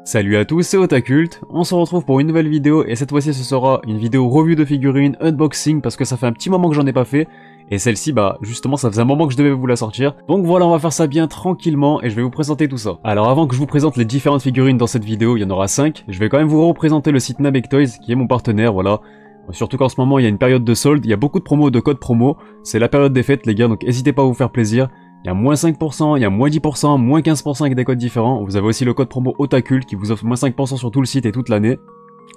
Salut à tous, c'est Otakult, on se retrouve pour une nouvelle vidéo et cette fois-ci ce sera une vidéo revue de figurines, unboxing parce que ça fait un petit moment que j'en ai pas fait et celle-ci bah justement ça faisait un moment que je devais vous la sortir. Donc voilà, on va faire ça bien tranquillement et je vais vous présenter tout ça. Alors avant que je vous présente les différentes figurines dans cette vidéo, il y en aura 5, je vais quand même vous représenter le site Namek Toys qui est mon partenaire, voilà. Surtout qu'en ce moment il y a une période de solde, il y a beaucoup de promos, de codes promo, c'est la période des fêtes les gars, donc n'hésitez pas à vous faire plaisir. Il y a moins 5%, il y a moins 10%, moins 15% avec des codes différents. Vous avez aussi le code promo Otakult qui vous offre moins 5% sur tout le site et toute l'année.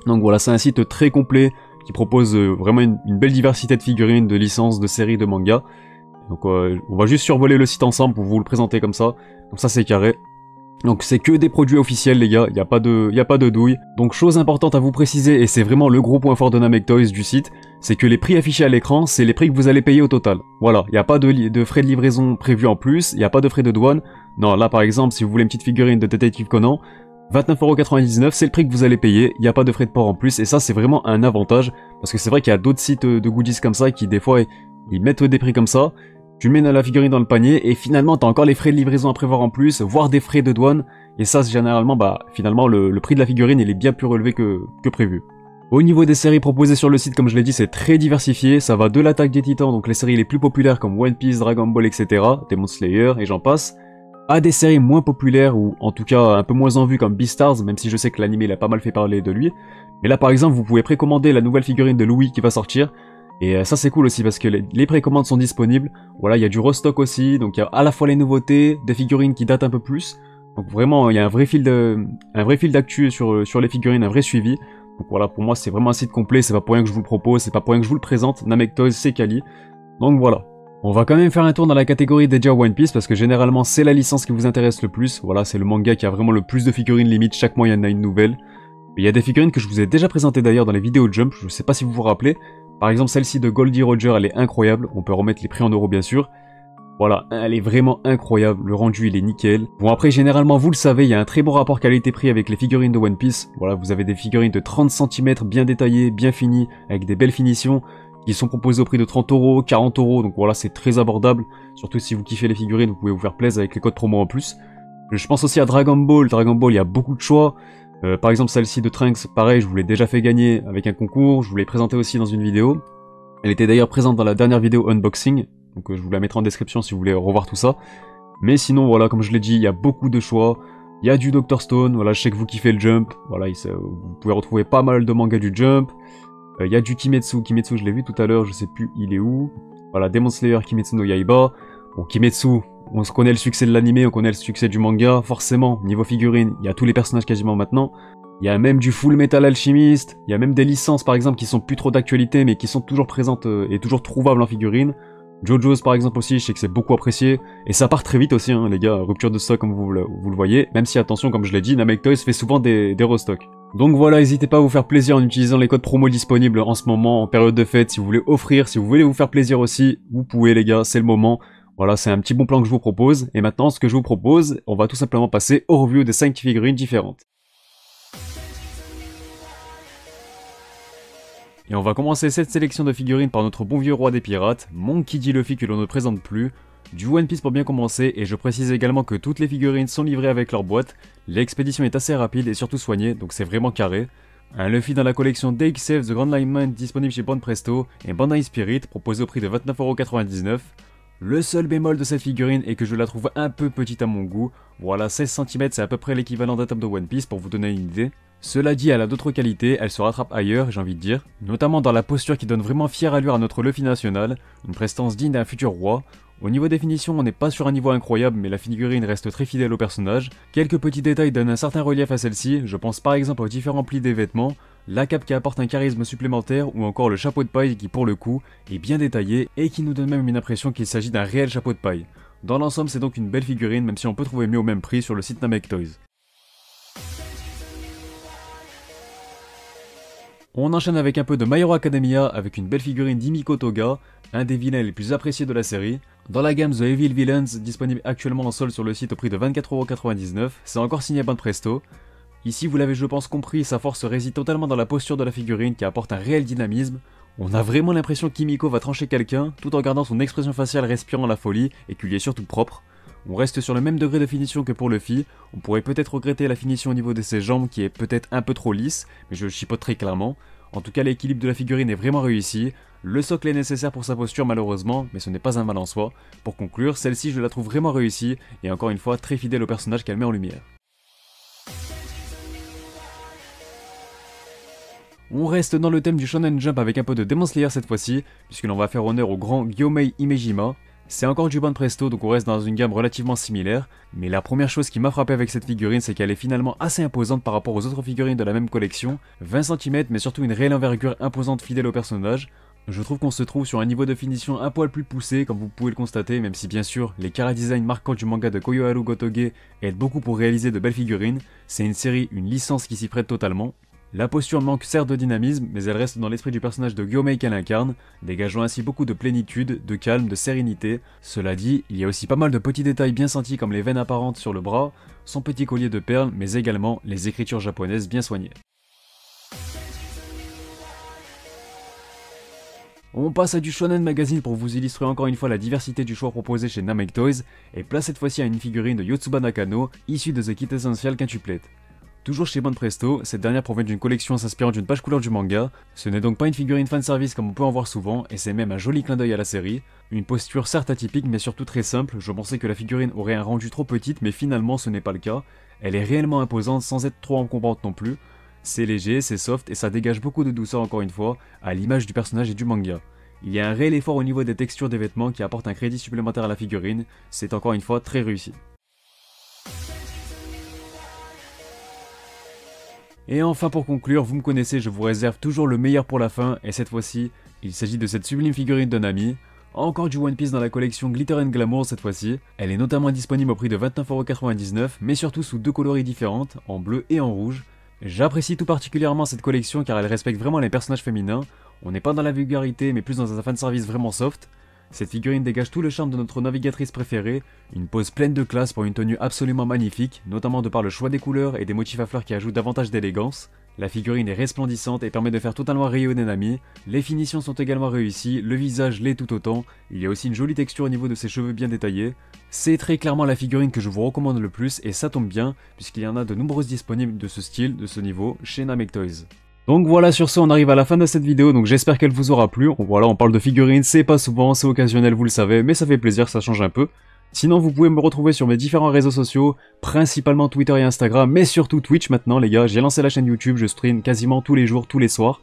Donc voilà, c'est un site très complet qui propose vraiment une belle diversité de figurines, de licences, de séries, de mangas. Donc on va juste survoler le site ensemble pour vous le présenter comme ça. Donc ça c'est carré. Donc c'est que des produits officiels les gars, il n'y a pas de douille. Donc chose importante à vous préciser, et c'est vraiment le gros point fort de Namek Toys du site, c'est que les prix affichés à l'écran, c'est les prix que vous allez payer au total. Voilà, il n'y a pas de frais de livraison prévus en plus, il n'y a pas de frais de douane. Non, là par exemple, si vous voulez une petite figurine de Détective Conan, 29,99€, c'est le prix que vous allez payer, il n'y a pas de frais de port en plus, et ça c'est vraiment un avantage, parce que c'est vrai qu'il y a d'autres sites de goodies comme ça qui des fois, ils mettent des prix comme ça. Tu mets la figurine dans le panier et finalement t'as encore les frais de livraison à prévoir en plus, voire des frais de douane. Et ça généralement bah finalement le prix de la figurine il est bien plus relevé que prévu. Au niveau des séries proposées sur le site, comme je l'ai dit, c'est très diversifié. Ça va de l'attaque des titans, donc les séries les plus populaires comme One Piece, Dragon Ball, etc. Demon Slayer et j'en passe, à des séries moins populaires ou en tout cas un peu moins en vue comme Beastars, même si je sais que l'anime il a pas mal fait parler de lui. Mais là par exemple vous pouvez précommander la nouvelle figurine de Louis qui va sortir. Et ça c'est cool aussi parce que les précommandes sont disponibles. Voilà, il y a du restock aussi, donc il y a à la fois les nouveautés, des figurines qui datent un peu plus. Donc vraiment, il y a un vrai fil d'actu sur les figurines, un vrai suivi. Donc voilà, pour moi c'est vraiment un site complet, c'est pas pour rien que je vous le propose, c'est pas pour rien que je vous le présente. Namek Toys, c'est quali. Donc voilà. On va quand même faire un tour dans la catégorie déjà One Piece parce que généralement c'est la licence qui vous intéresse le plus. Voilà, c'est le manga qui a vraiment le plus de figurines limite, chaque mois il y en a une nouvelle. Il y a des figurines que je vous ai déjà présentées d'ailleurs dans les vidéos Jump, je sais pas si vous vous rappelez. Par exemple celle-ci de Goldie Roger, elle est incroyable, on peut remettre les prix en euros bien sûr. Voilà, elle est vraiment incroyable, le rendu il est nickel. Bon après généralement vous le savez, il y a un très bon rapport qualité-prix avec les figurines de One Piece. Voilà, vous avez des figurines de 30 cm bien détaillées, bien finies, avec des belles finitions, qui sont proposées au prix de 30€, 40€, donc voilà c'est très abordable. Surtout si vous kiffez les figurines, vous pouvez vous faire plaisir avec les codes promo en plus. Je pense aussi à Dragon Ball il y a beaucoup de choix. Par exemple celle-ci de Trunks, pareil, je vous l'ai déjà fait gagner avec un concours, je vous l'ai présenté aussi dans une vidéo. Elle était d'ailleurs présente dans la dernière vidéo unboxing, donc je vous la mettrai en description si vous voulez revoir tout ça. Mais sinon voilà, comme je l'ai dit, il y a beaucoup de choix. Il y a du Dr Stone, voilà, je sais que vous kiffez le Jump, voilà, vous pouvez retrouver pas mal de mangas du Jump. Il y a du Kimetsu, je l'ai vu tout à l'heure, je sais plus il est où. Voilà, Demon Slayer, Kimetsu no Yaiba. Bon, Kimetsu, on se connaît le succès de l'anime, on connaît le succès du manga, forcément, niveau figurine, il y a tous les personnages quasiment maintenant. Il y a même du Full Metal Alchemist, il y a même des licences par exemple qui sont plus trop d'actualité mais qui sont toujours présentes et toujours trouvables en figurine. JoJo's par exemple aussi, je sais que c'est beaucoup apprécié. Et ça part très vite aussi hein, les gars, rupture de stock comme vous le voyez. Même si attention, comme je l'ai dit, Namek Toys fait souvent des restocks. Donc voilà, n'hésitez pas à vous faire plaisir en utilisant les codes promo disponibles en ce moment, en période de fête. Si vous voulez offrir, si vous voulez vous faire plaisir aussi, vous pouvez les gars, c'est le moment. Voilà, c'est un petit bon plan que je vous propose. Et maintenant, ce que je vous propose, on va tout simplement passer au review des 5 figurines différentes. Et on va commencer cette sélection de figurines par notre bon vieux roi des pirates, Monkey D. Luffy que l'on ne présente plus, du One Piece pour bien commencer, et je précise également que toutes les figurines sont livrées avec leur boîte, l'expédition est assez rapide et surtout soignée, donc c'est vraiment carré. Un Luffy dans la collection DXF The Grand Line Man disponible chez Bon Presto, et Bandai Spirit proposé au prix de 29,99€. Le seul bémol de cette figurine est que je la trouve un peu petite à mon goût, voilà 16 cm c'est à peu près l'équivalent d'un tome de One Piece pour vous donner une idée. Cela dit, elle a d'autres qualités, elle se rattrape ailleurs, j'ai envie de dire, notamment dans la posture qui donne vraiment fière allure à notre Luffy national, une prestance digne d'un futur roi. Au niveau définition, on n'est pas sur un niveau incroyable, mais la figurine reste très fidèle au personnage. Quelques petits détails donnent un certain relief à celle-ci, je pense par exemple aux différents plis des vêtements, la cape qui apporte un charisme supplémentaire, ou encore le chapeau de paille qui pour le coup est bien détaillé et qui nous donne même une impression qu'il s'agit d'un réel chapeau de paille. Dans l'ensemble, c'est donc une belle figurine, même si on peut trouver mieux au même prix sur le site Namek Toys. On enchaîne avec un peu de My Hero Academia avec une belle figurine d'Himiko Toga, un des vilains les plus appréciés de la série. Dans la gamme The Evil Villains, disponible actuellement en solde sur le site au prix de 24,99€, c'est encore signé Ban Presto. Ici vous l'avez je pense compris, sa force réside totalement dans la posture de la figurine qui apporte un réel dynamisme. On a vraiment l'impression qu'Himiko va trancher quelqu'un, tout en gardant son expression faciale respirant la folie et qu'il lui est surtout propre. On reste sur le même degré de finition que pour Luffy, on pourrait peut-être regretter la finition au niveau de ses jambes qui est peut-être un peu trop lisse, mais je le chipote très clairement. En tout cas l'équilibre de la figurine est vraiment réussi, le socle est nécessaire pour sa posture malheureusement, mais ce n'est pas un mal en soi. Pour conclure, celle-ci je la trouve vraiment réussie, et encore une fois très fidèle au personnage qu'elle met en lumière. On reste dans le thème du Shonen Jump avec un peu de Demon Slayer cette fois-ci, puisque l'on va faire honneur au grand Gyomei Himejima. C'est encore du bon presto, donc on reste dans une gamme relativement similaire, mais la première chose qui m'a frappé avec cette figurine, c'est qu'elle est finalement assez imposante par rapport aux autres figurines de la même collection, 20 cm mais surtout une réelle envergure imposante fidèle au personnage. Je trouve qu'on se trouve sur un niveau de finition un poil plus poussé, comme vous pouvez le constater, même si bien sûr, les chara-design marquants du manga de Koyoharu Gotoge aident beaucoup pour réaliser de belles figurines, c'est une série, une licence qui s'y prête totalement. La posture manque certes de dynamisme, mais elle reste dans l'esprit du personnage de Gyomei qu'elle incarne, dégageant ainsi beaucoup de plénitude, de calme, de sérénité. Cela dit, il y a aussi pas mal de petits détails bien sentis comme les veines apparentes sur le bras, son petit collier de perles, mais également les écritures japonaises bien soignées. On passe à du Shonen Magazine pour vous illustrer encore une fois la diversité du choix proposé chez Namek Toys, et place cette fois-ci à une figurine de Yotsuba Nakano, issue de The Kit Essential Quintuplate. Toujours chez Bon Presto, cette dernière provient d'une collection s'inspirant d'une page couleur du manga, ce n'est donc pas une figurine fanservice comme on peut en voir souvent, et c'est même un joli clin d'œil à la série. Une posture certes atypique mais surtout très simple, je pensais que la figurine aurait un rendu trop petite mais finalement ce n'est pas le cas, elle est réellement imposante sans être trop encombrante non plus, c'est léger, c'est soft et ça dégage beaucoup de douceur encore une fois, à l'image du personnage et du manga. Il y a un réel effort au niveau des textures des vêtements qui apporte un crédit supplémentaire à la figurine, c'est encore une fois très réussi. Et enfin pour conclure, vous me connaissez, je vous réserve toujours le meilleur pour la fin, et cette fois-ci, il s'agit de cette sublime figurine de Nami. Encore du One Piece dans la collection Glitter and Glamour cette fois-ci. Elle est notamment disponible au prix de 29,99€, mais surtout sous deux coloris différentes, en bleu et en rouge. J'apprécie tout particulièrement cette collection car elle respecte vraiment les personnages féminins. On n'est pas dans la vulgarité mais plus dans un fanservice vraiment soft. Cette figurine dégage tout le charme de notre navigatrice préférée, une pose pleine de classe pour une tenue absolument magnifique, notamment de par le choix des couleurs et des motifs à fleurs qui ajoutent davantage d'élégance. La figurine est resplendissante et permet de faire totalement rayonner Nami. Les finitions sont également réussies, le visage l'est tout autant, il y a aussi une jolie texture au niveau de ses cheveux bien détaillés. C'est très clairement la figurine que je vous recommande le plus et ça tombe bien, puisqu'il y en a de nombreuses disponibles de ce style, de ce niveau, chez Namek Toys. Donc voilà, sur ce on arrive à la fin de cette vidéo, donc j'espère qu'elle vous aura plu. Voilà, on parle de figurines, c'est pas souvent, c'est occasionnel, vous le savez, mais ça fait plaisir, ça change un peu. Sinon vous pouvez me retrouver sur mes différents réseaux sociaux, principalement Twitter et Instagram, mais surtout Twitch maintenant les gars. J'ai lancé la chaîne YouTube, je stream quasiment tous les jours, tous les soirs.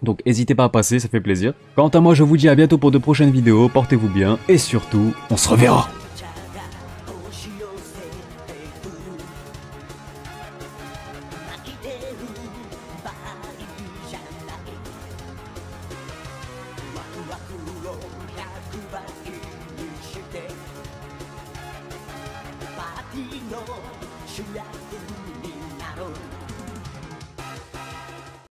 Donc n'hésitez pas à passer, ça fait plaisir. Quant à moi je vous dis à bientôt pour de prochaines vidéos, portez-vous bien, et surtout, on se reverra.「パーティーの主役